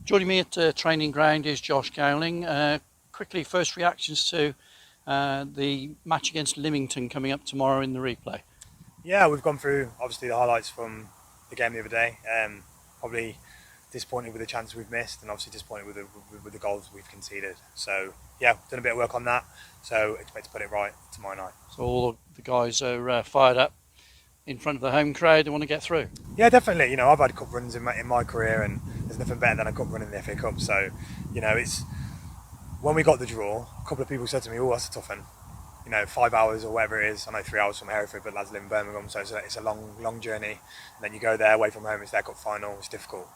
Joining me at training ground is Josh Gowling. Quickly, first reactions to the match against Lymington coming up tomorrow in the replay. Yeah, we've gone through obviously the highlights from the game the other day. Probably disappointed with the chances we've missed, and obviously disappointed with the goals we've conceded. So yeah, done a bit of work on that. So expect to put it right tomorrow night. So all the guys are fired up in front of the home crowd. They want to get through. Yeah, definitely. I've had cup runs in my career, and there's nothing better than a cup run in the FA Cup. So it's when we got the draw, a couple of people said to me, "Oh, that's a tough one." 5 hours or whatever it is. I know 3 hours from Hereford, but lads live in Birmingham, so it's a long journey. And then you go there away from home, it's their cup final, it's difficult.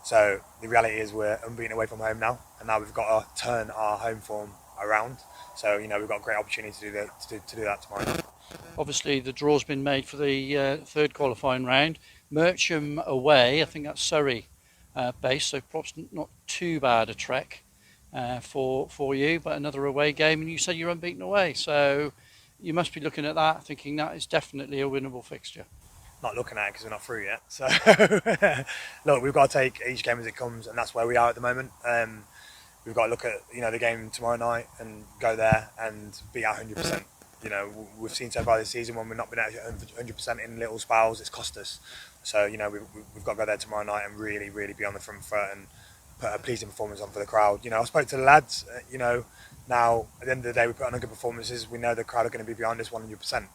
So the reality is we're unbeaten away from home now, and now we've got to turn our home form around. So we've got a great opportunity to do that tomorrow. Obviously, the draw's been made for the third qualifying round. Mercham away, I think that's Surrey base, so perhaps not too bad a trek for you, but another away game, and you said you're unbeaten away, so you must be looking at that thinking that is definitely a winnable fixture. Not looking at it because we're not through yet. So look, we've got to take each game as it comes, and that's where we are at the moment. We've got to look at the game tomorrow night and go there and be at 100%. We've seen so far this season when we've not been at 100% in little spells, it's cost us. So we've got to go there tomorrow night and really be on the front foot and put a pleasing performance on for the crowd. I spoke to the lads. Now at the end of the day, we put on good performances. We know the crowd are going to be behind us 100%.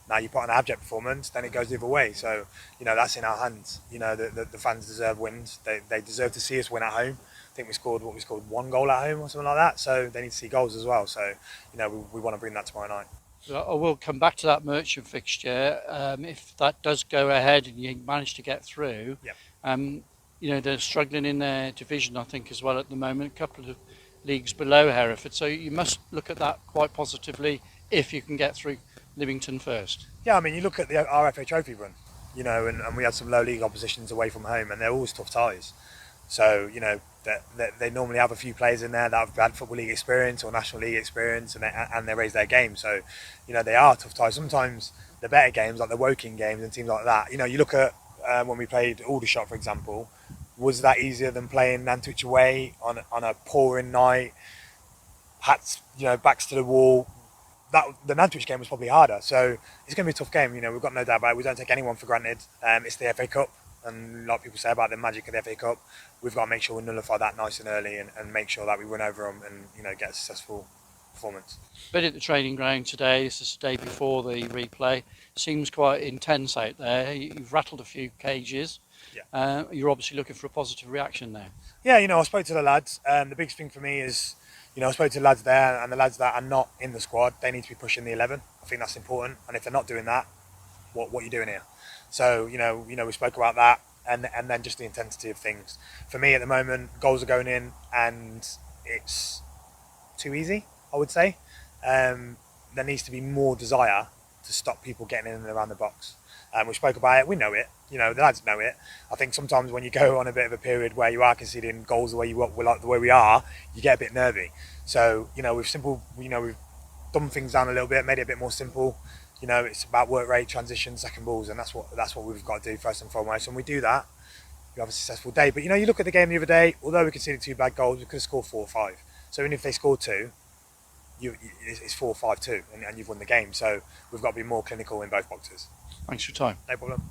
Now you put on an abject performance, then it goes the other way. So that's in our hands. The fans deserve wins. They deserve to see us win at home. I think we scored one goal at home or something like that. So they need to see goals as well. So we want to bring that tomorrow night. I will come back to that Merchant fixture. If that does go ahead and you manage to get through, they're struggling in their division, I think, as well at the moment. A couple of leagues below Hereford, so you must look at that quite positively if you can get through Lymington first. Yeah, I mean, you look at the RFA Trophy run, and we had some low league oppositions away from home, and they're always tough ties. So they normally have a few players in there that have had Football League experience or National League experience, and they raise their game. So they are tough ties. Sometimes the better games, like the Woking games and teams like that. You look at when we played Aldershot, for example. Was that easier than playing Nantwich away on a pouring night? Hats, backs to the wall. The Nantwich game was probably harder. So it's going to be a tough game. We've got no doubt about it. We don't take anyone for granted. It's the FA Cup. And like people say about the magic of the FA Cup, we've got to make sure we nullify that nice and early and make sure that we run over them and get a successful performance. But at the training ground today, this is the day before the replay, seems quite intense out there. You've rattled a few cages. Yeah. You're obviously looking for a positive reaction there. Yeah, I spoke to the lads. The biggest thing for me is, I spoke to the lads there, and the lads that are not in the squad, they need to be pushing the 11. I think that's important. And if they're not doing that, what are you doing here? So, we spoke about that and then just the intensity of things. For me at the moment, goals are going in and it's too easy, I would say. There needs to be more desire to stop people getting in and around the box. We spoke about it, we know it, the lads know it. I think sometimes when you go on a bit of a period where you are conceding goals the way the way we are, you get a bit nervy. So, we've dumbed things down a little bit, made it a bit more simple. It's about work rate, transition, second balls, and that's what we've got to do first and foremost. And we do that, you have a successful day. But you look at the game the other day, although we conceded 2 bad goals, we could have scored 4 or 5. So even if they scored 2, it's 4-5-2, and you've won the game. So we've got to be more clinical in both boxes. Thanks for your time. No problem.